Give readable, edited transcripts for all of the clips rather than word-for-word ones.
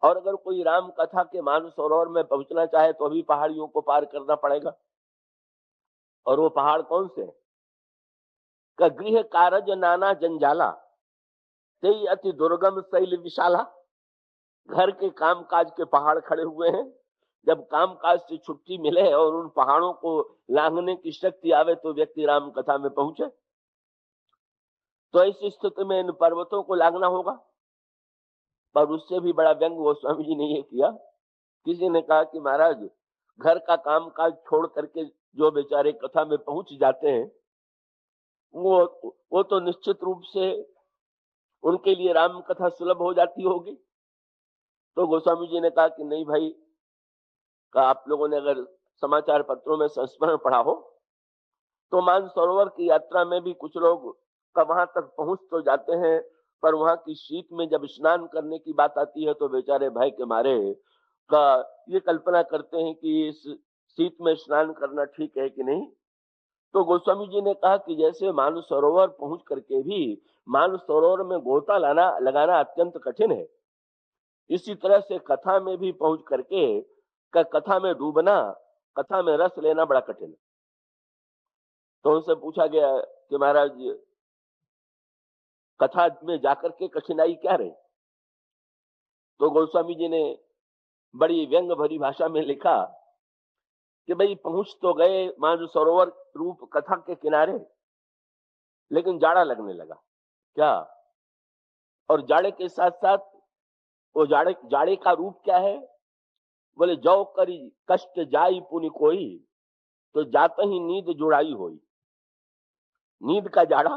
और अगर कोई राम कथा के मानसरोवर में पहुंचना चाहे तो अभी पहाड़ियों को पार करना पड़ेगा। और वो पहाड़ कौन से? का गृह कारज नाना जंजाला, तेई अति दुर्गम शैल विशाला। घर के कामकाज के पहाड़ खड़े हुए हैं। जब कामकाज से छुट्टी मिले और उन पहाड़ों को लांघने की शक्ति आवे तो व्यक्ति राम कथा में पहुंचे। तो ऐसी स्थिति में इन पर्वतों को लांघना होगा। पर उससे भी बड़ा व्यंग गोस्वामी जी ने ये किया। किसी ने कहा कि महाराज, घर का कामकाज छोड़ करके जो बेचारे कथा में पहुंच जाते हैं, वो तो निश्चित रूप से उनके लिए राम कथा सुलभ हो जाती होगी। तो गोस्वामी जी ने कहा कि नहीं भाई, का आप लोगों ने अगर समाचार पत्रों में संस्मरण पढ़ा हो तो मानसरोवर की यात्रा में भी कुछ लोग का वहां तक पहुंच तो जाते हैं, पर वहां की शीत में जब स्नान करने की बात आती है तो बेचारे भय के मारे का ये कल्पना करते हैं कि इस शीत में स्नान करना ठीक है कि नहीं। तो गोस्वामी जी ने कहा कि जैसे मानसरोवर पहुंच करके भी मानसरोवर में गोता लगाना अत्यंत कठिन है, इसी तरह से कथा में भी पहुंच करके कथा में डूबना, कथा में रस लेना बड़ा कठिन है। तो उनसे पूछा गया कि महाराज, कथा में जाकर के कठिनाई क्या रही? तो गोस्वामी जी ने बड़ी व्यंग भरी भाषा में लिखा कि भाई पहुंच तो गए मानसरोवर रूप कथा के किनारे, लेकिन जाड़ा लगने लगा। क्या? और जाड़े के साथ साथ वो जाड़े का रूप क्या है? बोले जौ करी कष्ट जाई पुनि कोई, तो जाते ही नींद जुड़ाई होई। नींद का जाड़ा,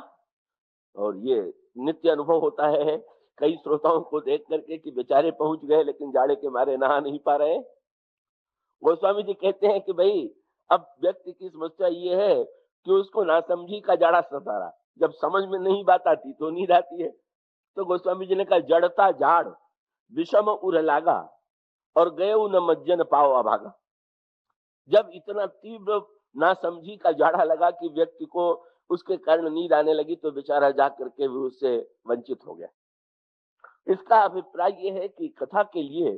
और ये नित्य अनुभव होता है कई श्रोताओं को देख करके कि बेचारे पहुंच गए लेकिन जाड़े के मारे नहा नहीं पा रहे। गोस्वामी जी कहते हैं कि भाई अब व्यक्ति की समस्या ये है कि उसको नासमझी का जाड़ा सता रहा। जब समझ में नहीं बात आती तो नींद आती है। तो गोस्वामी जी ने कहा, जड़ता जाड़ विषम उर लागा, और गए न मज्जन पाओ अभागा। जब इतना तीव्र नासमझी का जाड़ा लगा कि व्यक्ति को उसके कारण नींद आने लगी तो बेचारा जाकर के भी उससे वंचित हो गया। इसका अभिप्राय यह है कि कथा के लिए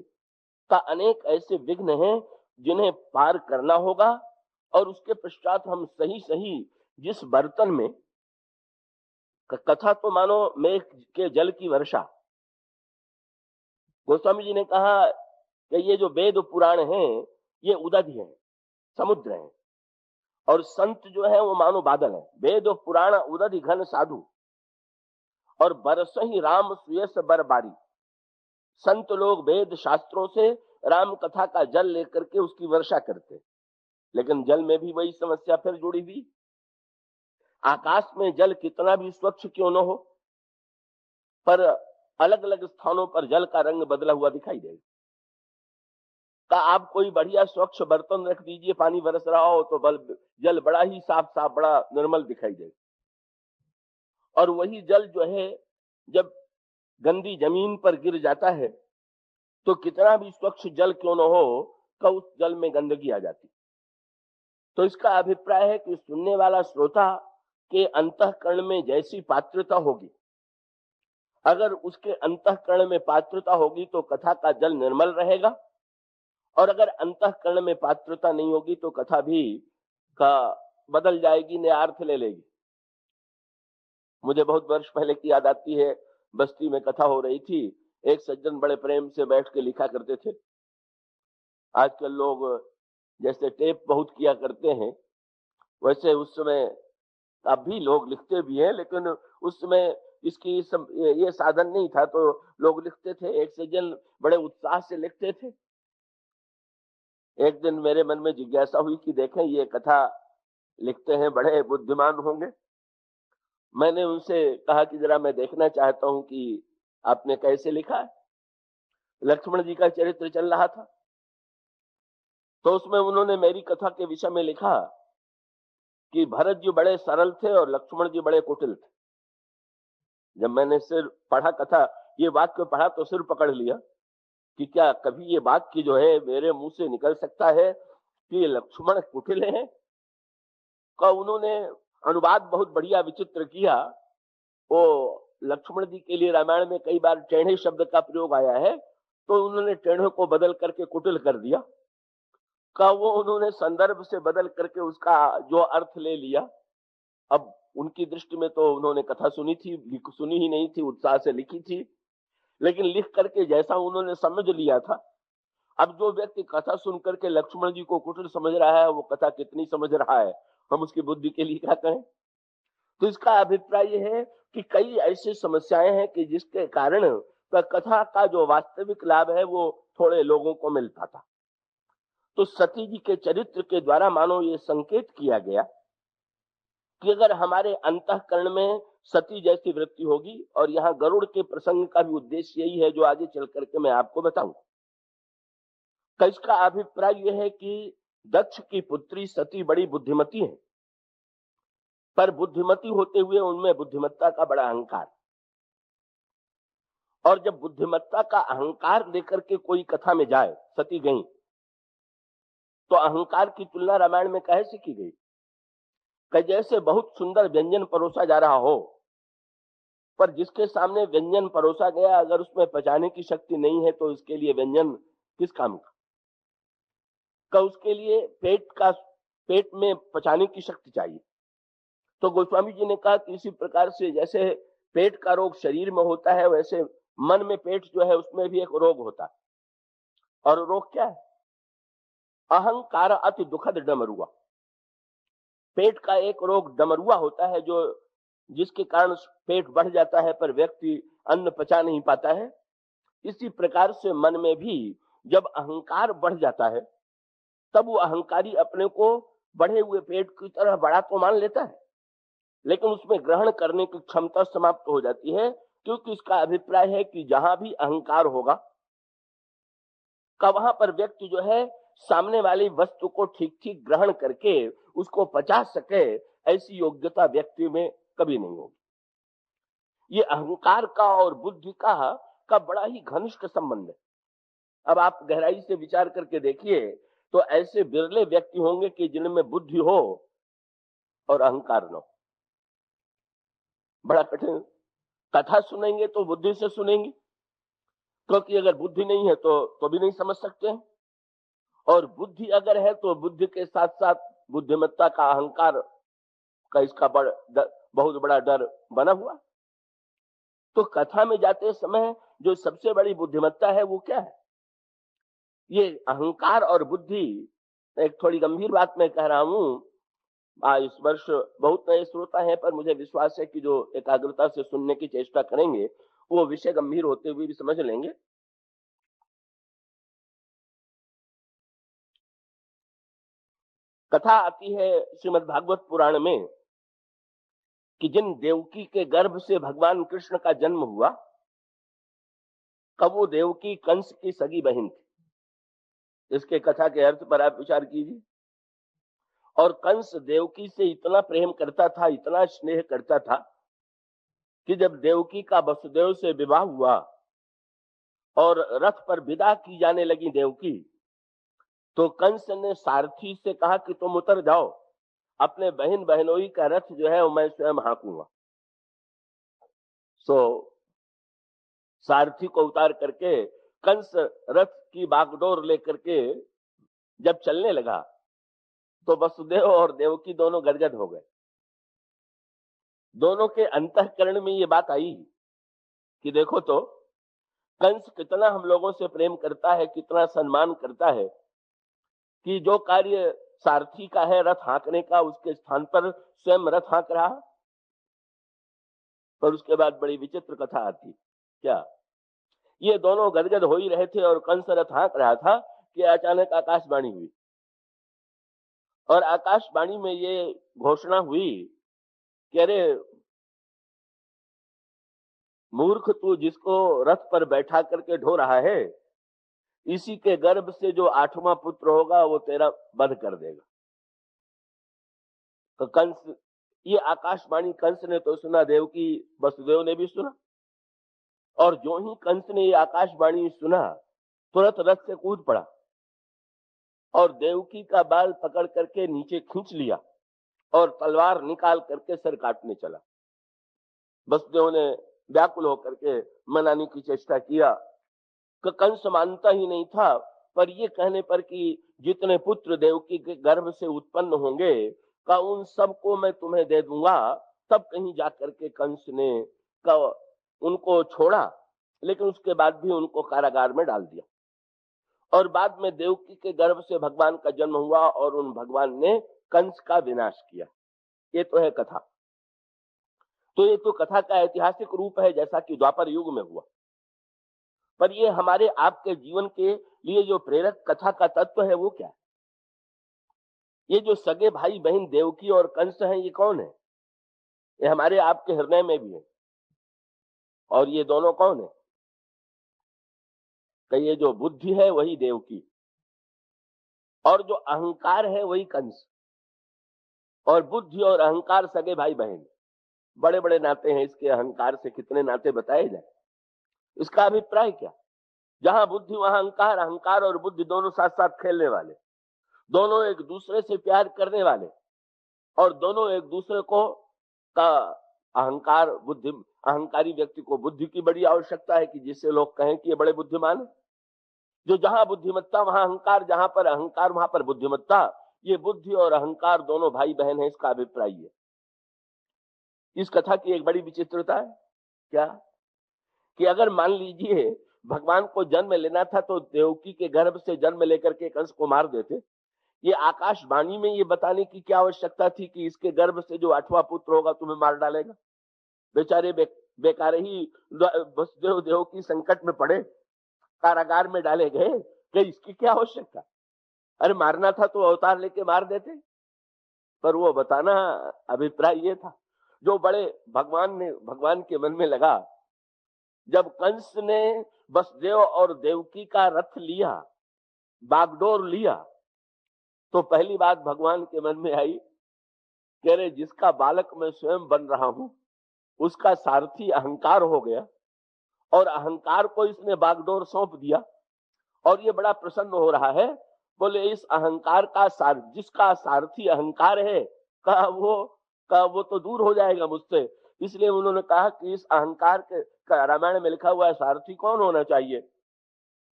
का अनेक ऐसे विघ्न हैं जिन्हें पार करना होगा, और उसके पश्चात हम सही सही जिस बर्तन में, कथा तो मानो मेघ के जल की वर्षा। गोस्वामी जी ने कहा कि ये जो वेद पुराण हैं ये उदधि हैं, समुद्र हैं, और संत जो है वो मानो बादल है। वेद पुराण उदधि घन साधु, और बरस ही राम सुयस बरबारी। संत लोग वेद शास्त्रों से राम कथा का जल लेकर के उसकी वर्षा करते, लेकिन जल में भी वही समस्या फिर जुड़ी हुई। आकाश में जल कितना भी स्वच्छ क्यों न हो, पर अलग अलग स्थानों पर जल का रंग बदला हुआ दिखाई देगा। का आप कोई बढ़िया स्वच्छ बर्तन रख दीजिए, पानी बरस रहा हो तो जल बड़ा ही साफ साफ, बड़ा निर्मल दिखाई देगा। और वही जल जो है जब गंदी जमीन पर गिर जाता है तो कितना भी स्वच्छ जल क्यों न हो, का उस जल में गंदगी आ जाती। तो इसका अभिप्राय है कि सुनने वाला श्रोता के अंतःकरण में जैसी पात्रता होगी, अगर उसके अंतःकरण में पात्रता होगी तो कथा का जल निर्मल रहेगा, और अगर अंतःकरण में पात्रता नहीं होगी तो कथा भी का बदल जाएगी, नया अर्थ ले लेगी। मुझे बहुत वर्ष पहले की याद आती है, बस्ती में कथा हो रही थी। एक सज्जन बड़े प्रेम से बैठ के लिखा करते थे। आजकल लोग जैसे टेप बहुत किया करते हैं, वैसे उस समय अब भी लोग लिखते भी हैं, लेकिन उस समय इसकी ये साधन नहीं था तो लोग लिखते थे। एक सज्जन बड़े उत्साह से लिखते थे। एक दिन मेरे मन में जिज्ञासा हुई कि देखें ये कथा लिखते हैं, बड़े बुद्धिमान होंगे। मैंने उनसे कहा कि जरा मैं देखना चाहता हूं कि आपने कैसे लिखा है। लक्ष्मण जी का चरित्र चल रहा था, तो उसमें उन्होंने मेरी कथा के विषय में लिखा कि भरत जी बड़े सरल थे और लक्ष्मण जी बड़े कुटिल थे। जब मैंने सिर पढ़ा, कथा ये वाक्य पढ़ा तो सिर पकड़ लिया कि क्या कभी ये वाक्य जो है मेरे मुंह से निकल सकता है कि लक्ष्मण कुटिल हैं? का उन्होंने अनुवाद बहुत बढ़िया विचित्र किया। वो लक्ष्मण जी के लिए रामायण में कई बार टेढ़े शब्द का प्रयोग आया है, तो उन्होंने टेढ़े को बदल करके कुटिल कर दिया। का वो उन्होंने संदर्भ से बदल करके उसका जो अर्थ ले लिया। अब उनकी दृष्टि में तो उन्होंने कथा सुनी थी, सुनी ही नहीं थी, उत्साह से लिखी थी, लेकिन लिख करके जैसा उन्होंने समझ लिया था। अब जो व्यक्ति कथा सुन करके लक्ष्मण जी को कुटिल समझ रहा है, वो कथा कितनी समझ रहा है, हम उसकी बुद्धि के लिए क्या कहें। तो इसका अभिप्राय यह है कि कई ऐसी समस्याएं हैं कि जिसके कारण कथा का जो वास्तविक लाभ है वो थोड़े लोगों को मिल पाता। तो सती जी के चरित्र के द्वारा मानो ये संकेत किया गया कि अगर हमारे अंतःकरण में सती जैसी वृत्ति होगी, और यहाँ गरुड़ के प्रसंग का भी उद्देश्य यही है जो आगे चल करके मैं आपको बताऊंगा। तो इसका अभिप्राय यह है कि दक्ष की पुत्री सती बड़ी बुद्धिमती है, पर बुद्धिमती होते हुए उनमें बुद्धिमत्ता का बड़ा अहंकार। और जब बुद्धिमत्ता का अहंकार लेकर के कोई कथा में जाए, सती गई, तो अहंकार की तुलना रामायण में कहे से की गई कि जैसे बहुत सुंदर व्यंजन परोसा जा रहा हो, पर जिसके सामने व्यंजन परोसा गया अगर उसमें पचाने की शक्ति नहीं है तो इसके लिए व्यंजन किस काम का उसके लिए पेट में पचाने की शक्ति चाहिए। तो गोस्वामी जी ने कहा कि इसी प्रकार से जैसे पेट का रोग शरीर में होता है, वैसे मन में पेट जो है उसमें भी एक रोग होता है। और रोग क्या है? अहंकार अति दुखद डमरुआ। पेट का एक रोग डमरुआ होता है, जो जिसके कारण पेट बढ़ जाता है पर व्यक्ति अन्न पचा नहीं पाता है। इसी प्रकार से मन में भी जब अहंकार बढ़ जाता है, तब वो अहंकारी अपने को बढ़े हुए पेट की तरह बड़ा तो मान लेता है, लेकिन उसमें ग्रहण करने की क्षमता समाप्त हो जाती है, क्योंकि इसका अभिप्राय है कि जहां भी अहंकार होगा का वहां पर व्यक्ति जो है सामने वाली वस्तु को ठीक ठीक ग्रहण करके उसको पचा सके, ऐसी योग्यता व्यक्ति में कभी नहीं होगी। ये अहंकार का और बुद्धि का बड़ा ही घनिष्ठ संबंध है। अब आप गहराई से विचार करके देखिए तो ऐसे बिरले व्यक्ति होंगे कि जिनमें बुद्धि हो और अहंकार न हो। बड़ा कठिन। कथा सुनेंगे तो बुद्धि से सुनेंगे, क्योंकि अगर बुद्धि नहीं है तो भी नहीं समझ सकते हैं, और बुद्धि अगर है तो बुद्धि के साथ साथ बुद्धिमत्ता का, अहंकार का इसका बहुत बड़ा डर बना हुआ। तो कथा में जाते समय जो सबसे बड़ी बुद्धिमत्ता है वो क्या है? ये अहंकार और बुद्धि। एक थोड़ी गंभीर बात मैं कह रहा हूं। इस वर्ष बहुत नए श्रोता हैं, पर मुझे विश्वास है कि जो एकाग्रता से सुनने की चेष्टा करेंगे वो विषय गंभीर होते हुए भी समझ लेंगे। कथा आती है श्रीमद् भागवत पुराण में कि जिन देवकी के गर्भ से भगवान कृष्ण का जन्म हुआ, कब वो देवकी कंस की सगी बहन थी। इसके कथा के अर्थ पर आप विचार कीजिए। और कंस देवकी से इतना प्रेम करता था, इतना स्नेह करता था कि जब देवकी का वसुदेव से विवाह हुआ और रथ पर विदा की जाने लगी देवकी, तो कंस ने सारथी से कहा कि तुम उतर जाओ, अपने बहन बहनोई का रथ जो है मैं स्वयं हाँकूंगा। सो सारथी को उतार करके कंस रथ की बागडोर लेकर के जब चलने लगा तो वसुदेव और देवकी दोनों गदगद हो गए। दोनों के अंतःकरण में ये बात आई कि देखो तो कंस कितना हम लोगों से प्रेम करता है, कितना सम्मान करता है, कि जो कार्य सारथी का है रथ हाँकने का, उसके स्थान पर स्वयं रथ हाँक रहा। पर उसके बाद बड़ी विचित्र कथा आती। क्या? ये दोनों गदगद हो ही रहे थे और कंस रथ हाँक रहा था कि अचानक आकाशवाणी हुई, और आकाशवाणी में ये घोषणा हुई कि अरे मूर्ख, तू जिसको रथ पर बैठा करके ढो रहा है, इसी के गर्भ से जो 8वां पुत्र होगा वो तेरा वध कर देगा। तो कंस, ये आकाशवाणी कंस ने तो सुना, देवकी वसुदेव ने भी सुना, और जो ही कंस ने ये आकाशवाणी सुना तुरंत रथ से कूद पड़ा और देवकी का बाल पकड़ करके नीचे खींच लिया और तलवार निकाल करके सर काटने चला। वसुदेव ने व्याकुल होकर के मनाने की चेष्टा किया। कंस मानता ही नहीं था, पर ये कहने पर कि जितने पुत्र देवकी के गर्भ से उत्पन्न होंगे का उन सबको मैं तुम्हें दे दूंगा। तब कहीं जाकर के कंस ने का उनको छोड़ा, लेकिन उसके बाद भी उनको कारागार में डाल दिया। और बाद में देवकी के गर्भ से भगवान का जन्म हुआ और उन भगवान ने कंस का विनाश किया। ये तो है कथा। तो ये तो कथा का ऐतिहासिक रूप है, जैसा कि द्वापर युग में हुआ। पर ये हमारे आपके जीवन के लिए जो प्रेरक कथा का तत्व है वो क्या है? ये जो सगे भाई बहन देवकी और कंस हैं, ये कौन है? ये हमारे आपके हृदय में भी है। और ये दोनों कौन है? कि ये जो बुद्धि है वही देवकी, और जो अहंकार है वही कंस। और बुद्धि और अहंकार सगे भाई बहन, बड़े बड़े नाते हैं। इसके अहंकार से कितने नाते बताए जाए, इसका अभिप्राय क्या? जहां बुद्धि वहां अहंकार, अहंकार और बुद्धि दोनों साथ साथ खेलने वाले, दोनों एक दूसरे से प्यार करने वाले, और दोनों एक दूसरे को का अहंकार बुद्धि, अहंकारी व्यक्ति को बुद्धि की बड़ी आवश्यकता है कि जिससे लोग कहें कि ये बड़े बुद्धिमान है। जो जहां बुद्धिमत्ता वहां अहंकार, जहां पर अहंकार वहां पर बुद्धिमत्ता, ये बुद्धि और अहंकार दोनों भाई बहन है, इसका अभिप्राय है। इस कथा की एक बड़ी विचित्रता है क्या, कि अगर मान लीजिए भगवान को जन्म लेना था तो देवकी के गर्भ से जन्म लेकर के कंस को मार देते। ये आकाशवाणी में ये बताने की क्या आवश्यकता थी कि इसके गर्भ से जो 8वां पुत्र होगा तुम्हें मार डालेगा? बेचारे बेकार ही वसुदेव देवकी संकट में पड़े, कारागार में डाले गए, कि इसकी क्या आवश्यकता? अरे मारना था तो अवतार लेके मार देते। पर वो बताना अभिप्राय ये था जो बड़े भगवान के मन में लगा। जब कंस ने वसुदेव और देवकी का रथ लिया, बागडोर लिया, तो पहली बात भगवान के मन में आई, कह रहे जिसका बालक मैं स्वयं बन रहा हूं उसका सारथी अहंकार हो गया, और अहंकार को इसने बागडोर सौंप दिया, और ये बड़ा प्रसन्न हो रहा है। बोले इस अहंकार का जिसका सारथी अहंकार है का वो तो दूर हो जाएगा मुझसे। इसलिए उन्होंने कहा कि इस अहंकार के रामायण में लिखा हुआ है सारथी कौन होना चाहिए?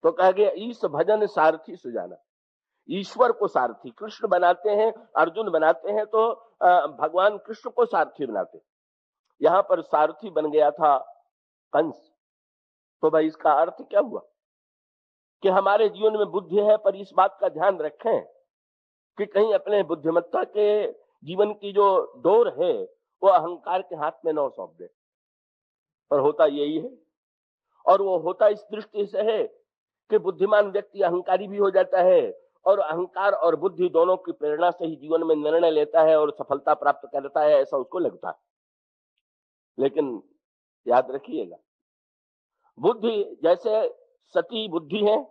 तो कहा गया ईश भजन सारथी सुजाना। ईश्वर को सारथी कृष्ण बनाते हैं, अर्जुन बनाते हैं, तो भगवान कृष्ण को सारथी बनाते। यहां पर सारथी बन गया था कंस। तो भाई इसका अर्थ क्या हुआ कि हमारे जीवन में बुद्धि है, पर इस बात का ध्यान रखें कि कहीं अपने बुद्धिमत्ता के जीवन की जो डोर है वो अहंकार के हाथ में न सौंप दे। और होता यही है, और वो होता इस दृष्टि से है कि बुद्धिमान व्यक्ति अहंकारी भी हो जाता है, और अहंकार और बुद्धि दोनों की प्रेरणा से ही जीवन में निर्णय लेता है और सफलता प्राप्त करता है, ऐसा उसको लगता है। लेकिन याद रखिएगा, बुद्धि जैसे सती बुद्धि है,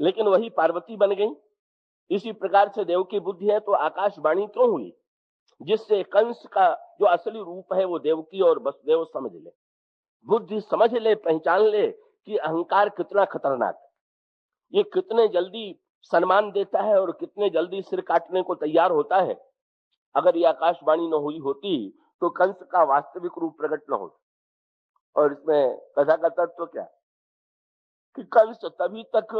लेकिन वही पार्वती बन गई। इसी प्रकार से देव की बुद्धि है तो आकाशवाणी क्यों हुई, जिससे कंस का जो असली रूप है वो देवकी और वसुदेव समझ ले, बुद्धि समझ ले, पहचान ले कि अहंकार कितना खतरनाक है, ये कितने जल्दी सम्मान देता है और कितने जल्दी सिर काटने को तैयार होता है। अगर ये आकाशवाणी न हुई होती तो कंस का वास्तविक रूप प्रकट न होता। और इसमें कथा का तत्व क्या कि कंस तभी तक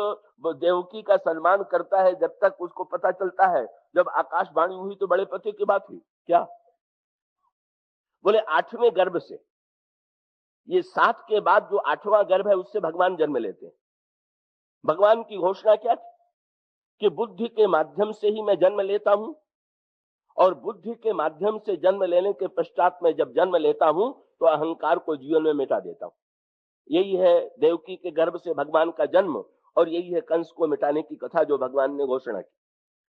देवकी का सम्मान करता है जब तक उसको पता चलता है जब आकाशवाणी हुई तो बड़े पते की बात हुई। क्या बोले 8वें गर्भ से, ये 7 के बाद जो 8वां गर्भ है उससे भगवान जन्म लेते हैं। भगवान की घोषणा क्या थी कि बुद्धि के माध्यम से ही मैं जन्म लेता हूं, और बुद्धि के माध्यम से जन्म लेने के पश्चात में जब जन्म लेता हूं तो अहंकार को जीवन में मिटा देता हूं। यही है देवकी के गर्भ से भगवान का जन्म, और यही है कंस को मिटाने की कथा जो भगवान ने घोषणा की।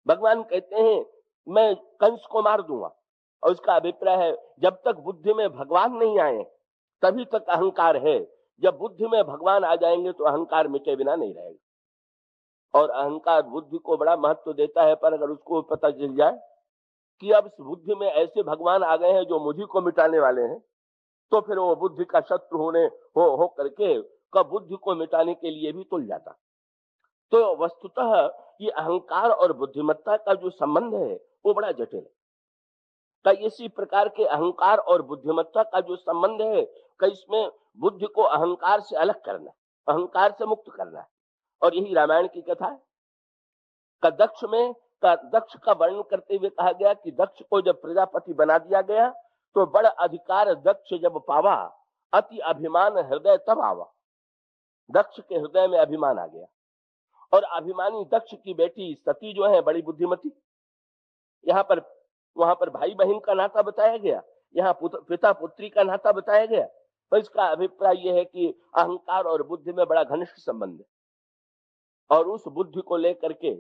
भगवान कहते हैं मैं कंस को मार दूंगा, और उसका अभिप्राय है जब तक बुद्धि में भगवान नहीं आए तभी तक अहंकार है, जब बुद्धि में भगवान आ जाएंगे तो अहंकार मिटे बिना नहीं रहेगा। और अहंकार बुद्धि को बड़ा महत्व देता है, पर अगर उसको पता चल जाए कि अब इस बुद्धि में ऐसे भगवान आ गए हैं जो मुझे को मिटाने वाले हैं, तो फिर वो बुद्धि का शत्रु हो करके कब बुद्धि को मिटाने के लिए भी तुल जाता। तो वस्तुतः ये अहंकार और बुद्धिमत्ता का जो संबंध है वो बड़ा जटिल है। कई इसी प्रकार के अहंकार और बुद्धिमत्ता का जो संबंध है, कई इसमें बुद्धि को अहंकार से अलग करना, अहंकार से मुक्त करना है। और यही रामायण की कथा है। दक्ष का वर्णन करते हुए कहा गया कि दक्ष को जब प्रजापति बना दिया गया तो बड़ा अधिकार दक्ष जब पावा, अति अभिमान हृदय तब आवा। दक्ष के हृदय में अभिमान आ गया। और अभिमानी दक्ष की बेटी सती जो है बड़ी बुद्धिमती। वहां पर भाई बहन का नाता बताया गया, यहाँ पिता पुत्री का नाता बताया गया। तो इसका अभिप्राय यह है कि अहंकार और बुद्धि में बड़ा घनिष्ठ संबंध है। और उस बुद्धि को लेकर के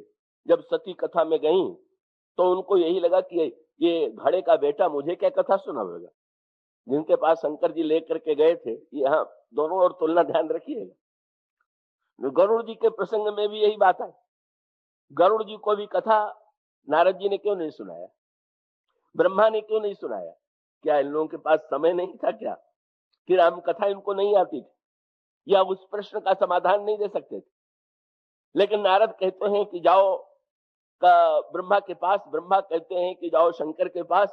जब सती कथा में गई तो उनको यही लगा कि ये घड़े का बेटा मुझे क्या कथा सुनावेगा। जिनके पास शंकर जी लेकर के गए थे, यहाँ दोनों और तुलना ध्यान रखिएगा। गरुड़ जी के प्रसंग में भी यही बात है। गरुड़ जी को भी कथा नारद जी ने क्यों नहीं सुनाया, ब्रह्मा ने क्यों नहीं सुनाया? क्या इन लोगों के पास समय नहीं था क्या, कि राम कथा इनको नहीं आती थी, या उस प्रश्न का समाधान नहीं दे सकते थे? लेकिन नारद कहते हैं कि जाओ ब्रह्मा के पास, ब्रह्मा कहते हैं कि जाओ शंकर के पास,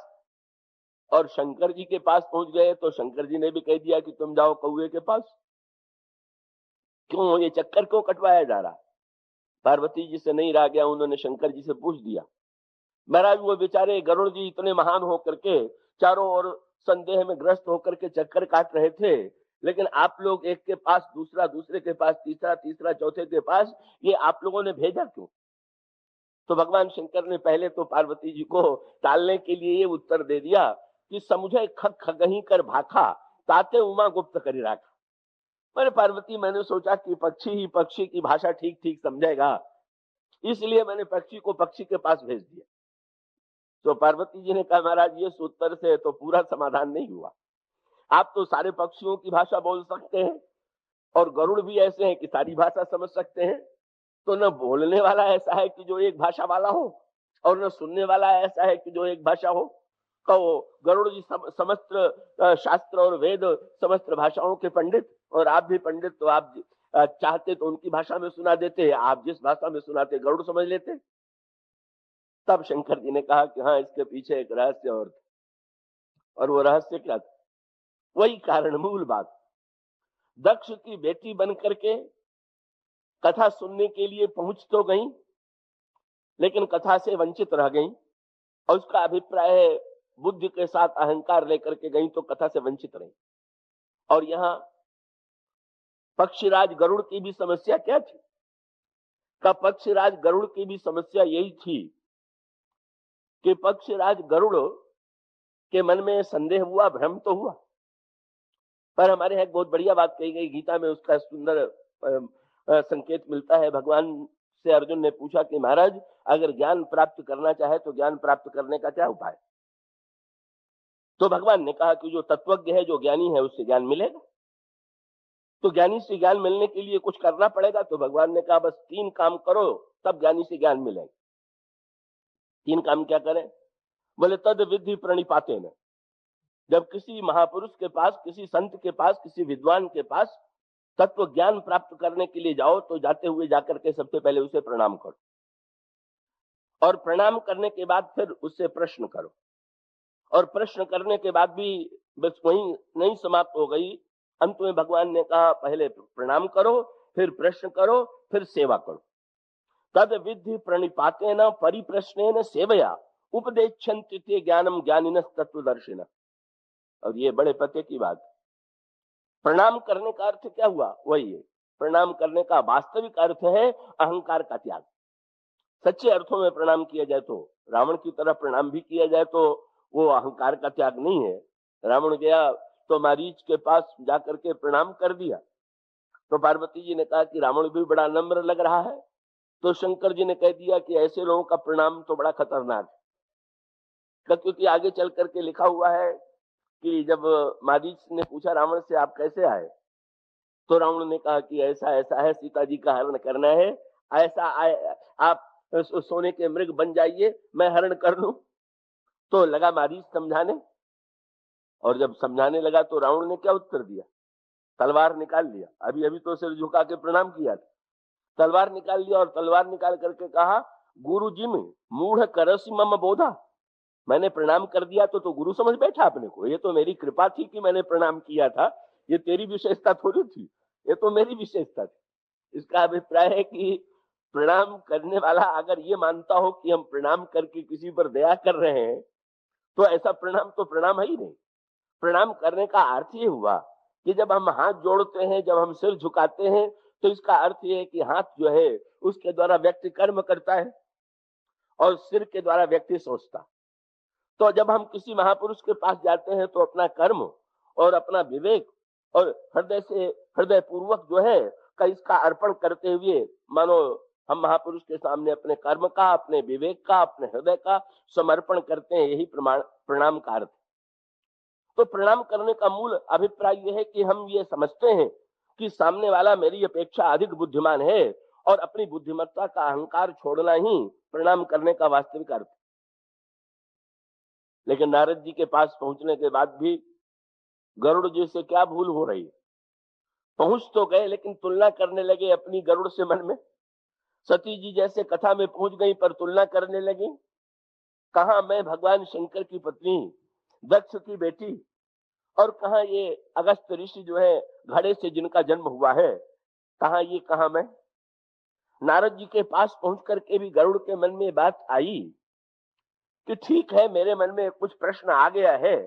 और शंकर जी के पास पहुंच गए तो शंकर जी ने भी कह दिया कि तुम जाओ कौए के पास। क्यों ये चक्कर क्यों कटवाया जा रहा? पार्वती जी से नहीं रहा गया, उन्होंने शंकर जी से पूछ दिया। महाराज वो बेचारे गरुड़ जी इतने महान होकर के चारों ओर संदेह में ग्रस्त होकर के चक्कर काट रहे थे, लेकिन आप लोग एक के पास दूसरा, दूसरे के पास तीसरा, तीसरा चौथे के पास, ये आप लोगों ने भेजा क्यों? तो भगवान शंकर ने पहले तो पार्वती जी को टालने के लिए ये उत्तर दे दिया कि समुझे खग खगही कर भाखा, ताते उमा गुप्त करी राखा। मैंने पार्वती, मैंने सोचा कि पक्षी ही पक्षी की भाषा ठीक ठीक समझेगा, इसलिए मैंने पक्षी को पक्षी के पास भेज दिया। तो पार्वती जी ने कहा महाराज ये उत्तर से तो पूरा समाधान नहीं हुआ। आप तो सारे पक्षियों की भाषा बोल सकते हैं, और गरुड़ भी ऐसे हैं कि सारी भाषा समझ सकते हैं। तो न बोलने वाला ऐसा है कि जो एक भाषा वाला हो, और न सुनने वाला ऐसा है कि जो एक भाषा हो। कहो गरुड़ जी समस्त शास्त्र और वेद समस्त भाषाओं के पंडित, और आप भी पंडित, तो आप चाहते तो उनकी भाषा में सुना देते, आप जिस भाषा में सुनाते गरुड़ समझ लेते। तब शंकर जी ने कहा कि हाँ, इसके पीछे एक रहस्य और वो रहस्य क्या था? वही कारण, मूल बात। दक्ष की बेटी बन करके कथा सुनने के लिए पहुंच तो गई, लेकिन कथा से वंचित रह गई। और उसका अभिप्राय है बुद्धि के साथ अहंकार लेकर के गई तो कथा से वंचित रही। और यहाँ पक्षीराज गरुड़ की भी समस्या क्या थी? का पक्षीराज गरुड़ की भी समस्या यही थी कि पक्षीराज गरुड़ के मन में संदेह हुआ, भ्रम तो हुआ, पर हमारे यहाँ एक बहुत बढ़िया बात कही गई गीता में, उसका सुंदर संकेत मिलता है। भगवान से अर्जुन ने पूछा कि महाराज अगर ज्ञान प्राप्त करना चाहे तो ज्ञान प्राप्त करने का क्या उपाय? तो भगवान ने कहा कि जो तत्वज्ञ है, जो ज्ञानी है, उससे ज्ञान मिलेगा। तो ज्ञानी से ज्ञान मिलने के लिए कुछ करना पड़ेगा। तो भगवान ने कहा बस 3 काम करो, तब ज्ञानी से ज्ञान मिलेगा। 3 काम क्या करें? बोले तद विधि प्रणिपाते न। जब किसी महापुरुष के पास, किसी संत के पास, किसी विद्वान के पास तत्व ज्ञान प्राप्त करने के लिए जाओ तो जाते हुए जाकर के सबसे पहले उसे प्रणाम करो, और प्रणाम करने के बाद फिर उससे प्रश्न करो, और प्रश्न करने के बाद भी बस वहीं नहीं समाप्त हो गई। अंत में भगवान ने कहा पहले प्रणाम करो, फिर प्रश्न करो, फिर सेवा करो। तद विधि प्रणिपातेन परिप्रश्नेन सेवया उपदेक्षन्ति ते ज्ञानम ज्ञानिनः तत्वदर्शिनः। और ये बड़े पते की बात। प्रणाम करने का अर्थ क्या हुआ? वही है, प्रणाम करने का वास्तविक अर्थ है अहंकार का त्याग। सच्चे अर्थों में प्रणाम किया जाए तो, रावण की तरह प्रणाम भी किया जाए तो वो अहंकार का त्याग नहीं है। रावण गया तो मारीच के पास जाकर के प्रणाम कर दिया, तो पार्वती जी ने कहा कि रावण भी बड़ा नम्र लग रहा है। तो शंकर जी ने कह दिया कि ऐसे लोगों का प्रणाम तो बड़ा खतरनाक है, क्योंकि आगे चल करके लिखा हुआ है कि जब मारीच ने पूछा रावण से आप कैसे आए, तो रावण ने कहा कि ऐसा ऐसा है, सीता जी का हरण करना है, ऐसा आप सोने के मृग बन जाइए, मैं हरण कर लूं। तो लगा मारीच समझाने, और जब समझाने लगा तो रावण ने क्या उत्तर दिया? तलवार निकाल लिया। अभी अभी तो सिर झुका के प्रणाम किया था, तलवार निकाल लिया, और तलवार निकाल करके कहा गुरुजी में मूढ़ करसी मम बोधा। मैंने प्रणाम कर दिया तो गुरु समझ बैठा अपने को, ये तो मेरी कृपा थी कि मैंने प्रणाम किया था, ये तेरी विशेषता थोड़ी थी। ये तो मेरी विशेषता थी। इसका अभिप्राय है कि प्रणाम करने वाला अगर ये मानता हो कि हम प्रणाम करके किसी पर दया कर रहे हैं, तो ऐसा प्रणाम तो प्रणाम है ही नहीं। प्रणाम करने का अर्थ ये हुआ कि जब हम हाथ जोड़ते हैं, जब हम सिर झुकाते हैं, तो इसका अर्थ ये है कि हाथ जो है उसके द्वारा व्यक्ति कर्म करता है और सिर के द्वारा व्यक्ति सोचता। तो जब हम किसी महापुरुष के पास जाते हैं तो अपना कर्म और अपना विवेक और हृदय से हृदय पूर्वक जो है का इसका अर्पण करते हुए मानो हम महापुरुष के सामने अपने कर्म का, अपने विवेक का, अपने हृदय का समर्पण करते हैं। यही प्रणाम का अर्थ। तो प्रणाम करने का मूल अभिप्राय यह है कि हम ये समझते हैं कि सामने वाला मेरी अपेक्षा अधिक बुद्धिमान है और अपनी बुद्धिमत्ता का अहंकार छोड़ना ही प्रणाम करने का वास्तविक अर्थ। लेकिन नारद जी के पास पहुंचने के बाद भी गरुड़ जी से क्या भूल हो रही है? पहुंच तो गए लेकिन तुलना करने लगे अपनी गरुड़ से मन में। सती जी जैसे कथा में पहुंच गई पर तुलना करने लगी। कहा मैं भगवान शंकर की पत्नी, दक्ष की बेटी, और कहा ये अगस्त ऋषि जो है घड़े से जिनका जन्म हुआ है, कहा ये, कहा मैं। नारद जी के पास पहुंच करके भी गरुड़ के मन में बात आई कि ठीक है, मेरे मन में कुछ प्रश्न आ गया है,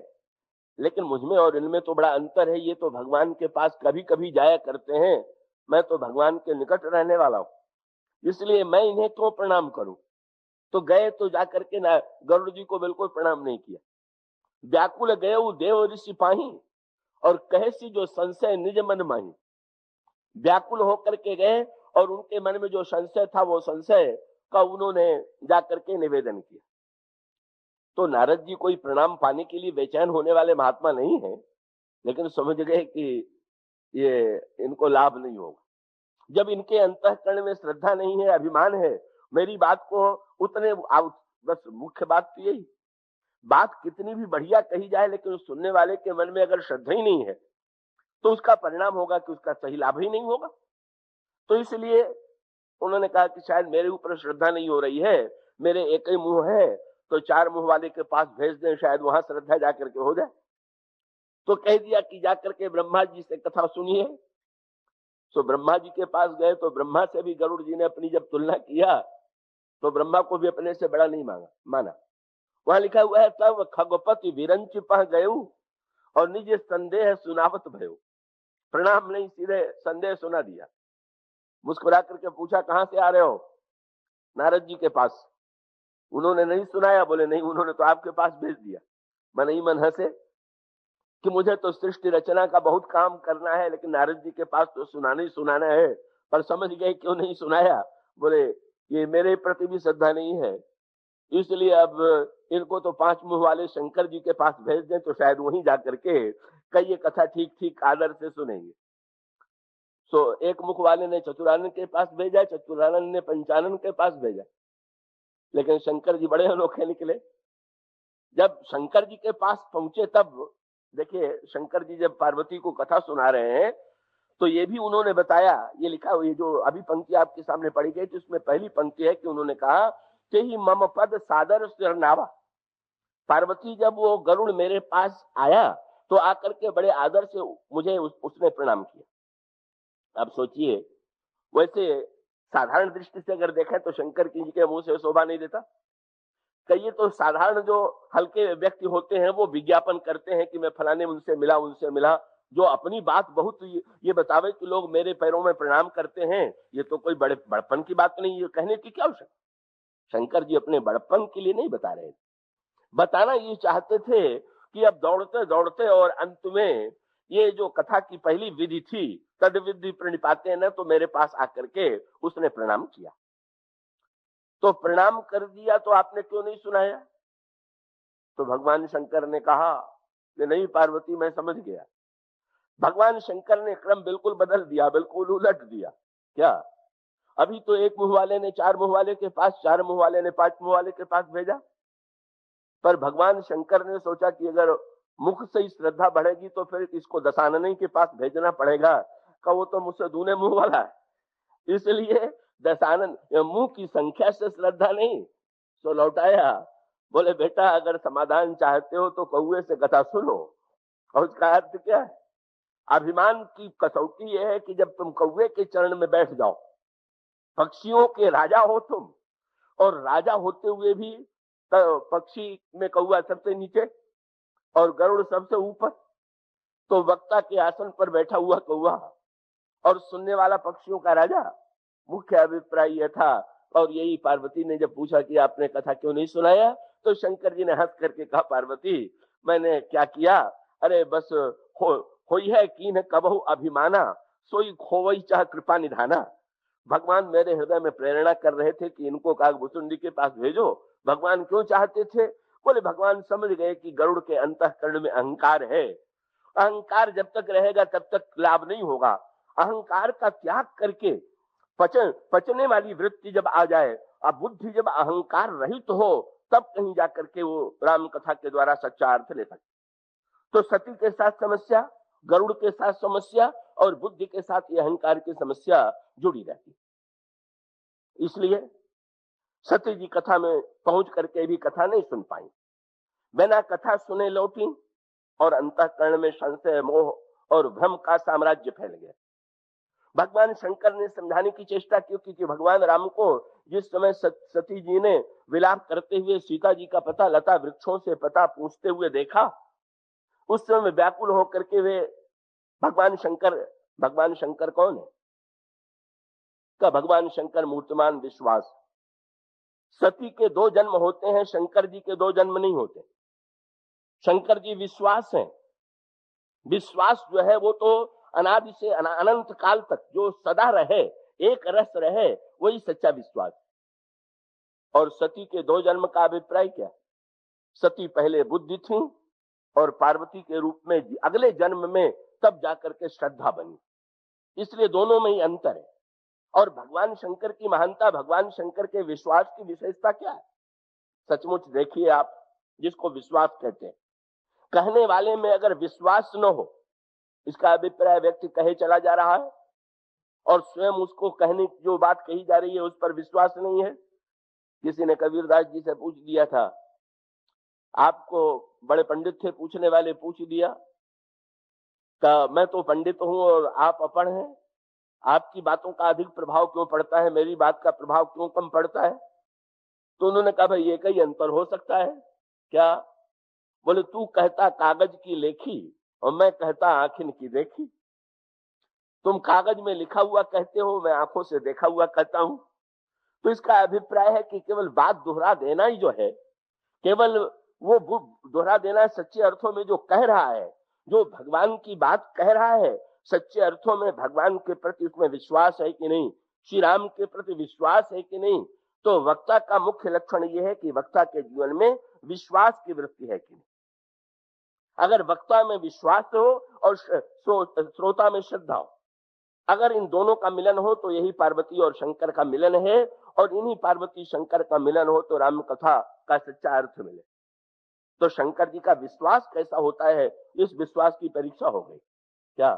लेकिन मुझमें और इनमें तो बड़ा अंतर है। ये तो भगवान के पास कभी कभी जाया करते हैं, मैं तो भगवान के निकट रहने वाला हूं, इसलिए मैं इन्हें क्यों प्रणाम करूं। तो गए तो जाकर के ना गरुड़ जी को बिल्कुल प्रणाम नहीं किया। व्याकुल गए देव ऋषि पाही और कहेसी जो संशय निज मन माही। व्याकुल होकर के गए और उनके मन में जो संशय था वो संशय का उन्होंने जाकर के निवेदन किया। तो नारद जी कोई प्रणाम पाने के लिए बेचैन होने वाले महात्मा नहीं है, लेकिन समझ गए कि ये इनको लाभ नहीं होगा। जब इनके अंतःकरण में श्रद्धा नहीं है, अभिमान है, मेरी बात को उतने बस मुख्य बात तो यही, बात कितनी भी बढ़िया कही जाए लेकिन सुनने वाले के मन में अगर श्रद्धा ही नहीं है तो उसका परिणाम होगा कि उसका सही लाभ ही नहीं होगा। तो इसलिए उन्होंने कहा कि शायद मेरे ऊपर श्रद्धा नहीं हो रही है, मेरे एक ही मुंह है, तो चार मुंह वाले के पास भेज दें, शायद वहां श्रद्धा जाकर के हो जाए। तो कह दिया कि जाकर के ब्रह्मा जी से कथा सुनिए। तो ब्रह्मा जी के पास गए तो ब्रह्मा से भी गरुड़ जी ने अपनी जब तुलना किया तो ब्रह्मा को भी अपने से बड़ा नहीं माना। वहां लिखा हुआ है, तब खगपति विरंच पह गयु और निज संदेह सुनावत भयो। प्रणाम नहीं, सीधे संदेह सुना दिया। मुस्कुरा करके पूछा, कहां से आ रहे हो? नारद जी के पास। उन्होंने नहीं सुनाया, बोले नहीं, उन्होंने तो आपके पास भेज दिया। मन ही मन हंसे कि मुझे तो सृष्टि रचना का बहुत काम करना है, लेकिन नारद जी के पास तो सुनाना है। पर समझ गए क्यों नहीं सुनाया, बोले ये मेरे प्रति भी श्रद्धा नहीं है, इसलिए अब इनको तो पांच मुंह वाले शंकर जी के पास भेज दें तो शायद वहीं जाकर के कई कथा ठीक ठीक आदर से सुनेंगे। तो एक मुख वाले ने चतुरानन के पास भेजा, चतुरानन ने पंचानन के पास भेजा, लेकिन शंकर जी बड़े अनोखे निकले। जब शंकर जी के पास पहुंचे तब देखिए, शंकर जी जब पार्वती को कथा सुना रहे हैं तो ये भी उन्होंने बताया। ये लिखा हुआ, ये जो अभी पंक्ति आपके सामने पढ़ी गई, जिसमें पहली पंक्ति है कि उन्होंने कहा कि ही मम पद सादर सिरनावा। पार्वती जब वो गरुड़ मेरे पास आया तो आकर के बड़े आदर से मुझे उसने प्रणाम किया। अब सोचिए, वैसे साधारण दृष्टि से अगर देखें तो शंकर जी के मुंह से शोभा नहीं देता। कई तो साधारण जो हल्के व्यक्ति होते हैं वो विज्ञापन करते हैं कि मैं फलाने उनसे मिला, जो अपनी बात बहुत ये बतावे कि लोग मेरे पैरों में प्रणाम करते हैं, ये तो कोई बड़पन की बात नहीं, ये कहने की क्या आवश्यकता। शंकर जी अपने बड़पन के लिए नहीं बता रहे, बताना ये चाहते थे कि अब दौड़ते दौड़ते और अंत में ये जो कथा की पहली विधि थी, तद विधि प्रणिपाते न, तो मेरे पास आकर के उसने प्रणाम किया। तो प्रणाम कर दिया तो आपने क्यों नहीं सुनाया? तो भगवान शंकर ने कहा कि नहीं पार्वती, मैं समझ गया। भगवान शंकर ने क्रम बिल्कुल बदल दिया, बिल्कुल उलट दिया। क्या? अभी तो एक मुंह वाले ने चार मुंह वाले के पास, चार मुंह वाले ने पांच मुंह वाले के पास भेजा, पर भगवान शंकर ने सोचा कि अगर मुख से ही श्रद्धा बढ़ेगी तो फिर इसको दशानन के पास भेजना पड़ेगा, का वो तो मुझसे दूने मुंह वाला है। इसलिए दशानन मुंह की संख्या से श्रद्धा नहीं, तो लौटाया। बोले बेटा, अगर समाधान चाहते हो तो कौए से कथा सुनो। और उसका अर्थ क्या है? अभिमान की कसौटी यह है कि जब तुम कौवे के चरण में बैठ जाओ, पक्षियों के राजा हो तुम, और राजा होते हुए भी पक्षी में कौवा सबसे नीचे और गरुड़ सबसे ऊपर, तो वक्ता के आसन पर बैठा हुआ कौवा और सुनने वाला पक्षियों का राजा। मुख्य अभिप्राय यह था। और यही पार्वती ने जब पूछा कि आपने कथा क्यों नहीं सुनाया, तो शंकर जी ने हंस करके कहा, पार्वती मैंने क्या किया, अरे बस होई है कीन कबहु अभिमाना, सोई खोवई चाह कृपा निधाना। भगवान मेरे हृदय में प्रेरणा कर रहे थे कि इनको कागभूषुंडी के पास भेजो। भगवान क्यों चाहते थे? बोले भगवान समझ गए कि गरुड़ के अंतःकरण में अहंकार है, अहंकार जब तक रहेगा तब तक लाभ नहीं होगा। अहंकार का त्याग करके पचने वाली वृत्ति जब आ जाए, अब बुद्धि जब अहंकार रहित हो, तब कहीं जाकर के वो राम कथा के द्वारा सच्चा अर्थ ले सकते। तो सती के साथ समस्या, गरुड़ के साथ समस्या और बुद्धि के साथ ये अहंकार की समस्या जुड़ी रहती। इसलिए सती जी कथा में पहुंच करके भी कथा नहीं सुन पाई, बिना कथा सुने लौटी और अंतःकरण में संशय, मोह और भ्रम का साम्राज्य फैल गया। भगवान शंकर ने समझाने की चेष्टा की, क्योंकि भगवान राम को जिस समय सती जी ने विलाप करते हुए सीता जी का पता लता वृक्षों से पता पूछते हुए देखा, उस समय व्याकुल होकर के वे भगवान शंकर कौन है? का भगवान शंकर मूर्तमान विश्वास। सती के 2 जन्म होते हैं, शंकर जी के 2 जन्म नहीं होते। शंकर जी विश्वास हैं। विश्वास जो है वो तो अनादि से अनंत काल तक जो सदा रहे, एक रस रहे, वही सच्चा विश्वास। और सती के 2 जन्म का अभिप्राय क्या? सती पहले बुद्धि थी और पार्वती के रूप में अगले जन्म में तब जाकर के श्रद्धा बनी। इसलिए दोनों में ही अंतर है। और भगवान शंकर की महानता, भगवान शंकर के विश्वास की विशेषता क्या है? सचमुच देखिए आप, जिसको विश्वास कहते हैं, कहने वाले में अगर विश्वास न हो, इसका अभिप्राय व्यक्ति कहे चला जा रहा है और स्वयं उसको कहने की जो बात कही जा रही है उस पर विश्वास नहीं है। किसी ने कबीरदास जी से पूछ दिया था, आपको बड़े पंडित थे, पूछने वाले पूछ दिया का मैं तो पंडित हूं और आप अपढ़ हैं, आपकी बातों का अधिक प्रभाव क्यों पड़ता है, मेरी बात का प्रभाव क्यों कम पड़ता है? तो उन्होंने कहा, भाई एक ही अंतर हो सकता है। क्या? बोले तू कहता कागज की लेखी और मैं कहता आंखिन की देखी। तुम कागज में लिखा हुआ कहते हो, मैं आंखों से देखा हुआ कहता हूं। तो इसका अभिप्राय है कि केवल बात दोहरा देना ही जो है, केवल वो दोहरा देना सच्चे अर्थों में जो कह रहा है, जो भगवान की बात कह रहा है, सच्चे अर्थों में भगवान के प्रति उसमें विश्वास है कि नहीं, श्री राम के प्रति विश्वास है कि नहीं। तो वक्ता का मुख्य लक्षण यह है कि वक्ता के जीवन में विश्वास की वृत्ति है कि नहीं। अगर वक्ता में विश्वास हो और श्रोता में श्रद्धा हो, अगर इन दोनों का मिलन हो तो यही पार्वती और शंकर का मिलन है। और इन्हीं पार्वती शंकर का मिलन हो तो राम कथा का सच्चा अर्थ मिले। तो शंकर जी का विश्वास कैसा होता है, इस विश्वास की परीक्षा हो गई। क्या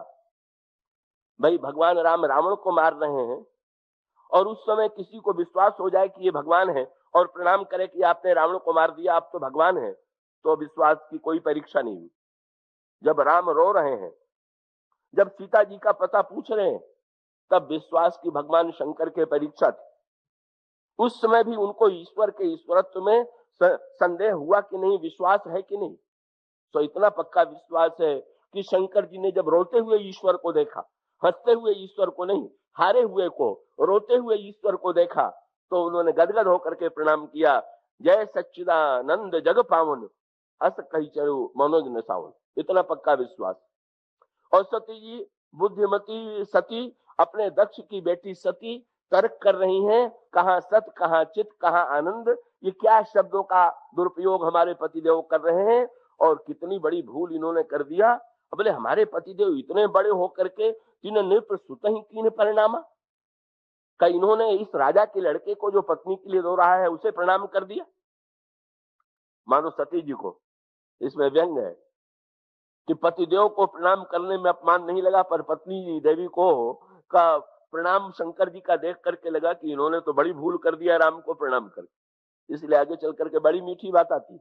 भाई भगवान राम रावण को मार रहे हैं और उस समय किसी को विश्वास हो जाए कि ये भगवान है और प्रणाम करे कि आपने रावण को मार दिया, आप तो भगवान हैं, तो विश्वास की कोई परीक्षा नहीं हुई। जब राम रो रहे हैं, जब सीता जी का पता पूछ रहे हैं, तब विश्वास की भगवान शंकर के परीक्षा थी। उस समय भी उनको ईश्वर के ईश्वरत्व में संदेह हुआ कि नहीं, विश्वास है कि नहीं। तो इतना पक्का विश्वास है कि शंकर जी ने जब रोते हुए ईश्वर को देखा, हंसते हुए ईश्वर को नहीं, हारे हुए को, रोते हुए ईश्वर को देखा, तो उन्होंने गदगद होकर के प्रणाम किया, जय सच्चिदानंद जग पावन, हस कही चरु मनोज न सावन। इतना पक्का विश्वास। और सती जी बुद्धिमती सती अपने दक्ष की बेटी सती तर्क कर रही हैं, कहां सत, कहां चित, कहां आनंद, ये क्या शब्दों का दुरुपयोग हमारे पतिदेव कर रहे हैं और कितनी बड़ी भूल इन्होंने कर दिया। बोले हमारे पतिदेव इतने बड़े होकर के जिन्हें नृपसुत ही कीन परिणामा, का इन्होंने इस राजा के लड़के को जो पत्नी के लिए रो रहा है उसे प्रणाम कर दिया। मानो सती जी को इसमें व्यंग है कि पतिदेव को प्रणाम करने में अपमान नहीं लगा, पर पत्नी देवी को का प्रणाम शंकर जी का देख करके लगा कि इन्होंने तो बड़ी भूल कर दिया राम को प्रणाम करके। इसलिए आगे चल करके बड़ी मीठी बात आती है।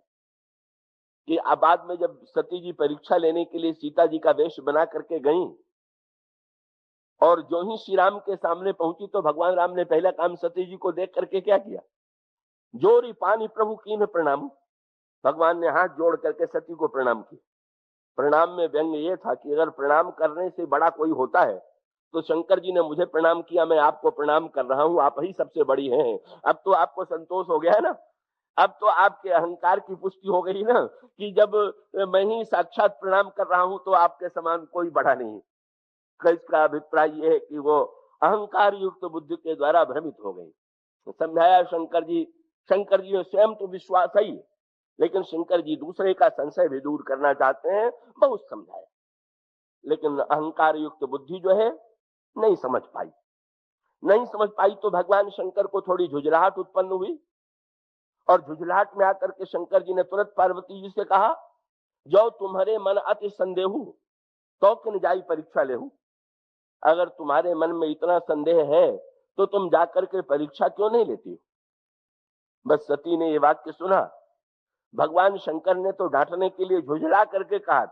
कि अब बाद में जब सती जी परीक्षा लेने के लिए सीता जी का वेश बना करके गई और जो ही श्री राम के सामने पहुंची तो भगवान राम ने पहला काम सती जी को देख करके क्या किया, जोरी पानी प्रभु कीन्ह प्रणाम। भगवान ने हाथ जोड़ करके सती को प्रणाम किया। प्रणाम में व्यंग ये था कि अगर प्रणाम करने से बड़ा कोई होता है तो शंकर जी ने मुझे प्रणाम किया, मैं आपको प्रणाम कर रहा हूं, आप ही सबसे बड़ी हैं। अब तो आपको संतोष हो गया है ना, अब तो आपके अहंकार की पुष्टि हो गई ना कि जब मैं ही साक्षात प्रणाम कर रहा हूं तो आपके समान कोई बड़ा नहीं। इसका अभिप्राय यह है कि वो अहंकार युक्त बुद्धि के द्वारा भ्रमित हो गई। तो समझाया शंकर जी ने स्वयं तो विश्वास है, लेकिन शंकर जी दूसरे का संशय भी दूर करना चाहते हैं, बहुत समझाया, लेकिन अहंकार युक्त बुद्धि जो है नहीं समझ पाई तो भगवान शंकर को थोड़ी झुंझलाहट उत्पन्न हुई और झुंझलाहट में आकर के शंकर जी ने तुरंत पार्वती जी से कहा, जो तुम्हारे मन अति संदेहु तो किन जाई परीक्षा लेहू। अगर तुम्हारे मन में इतना संदेह है तो तुम जाकर के परीक्षा क्यों नहीं लेती। बस सती ने ये वाक्य सुना, भगवान शंकर ने तो डांटने के लिए झुंझला करके कहा,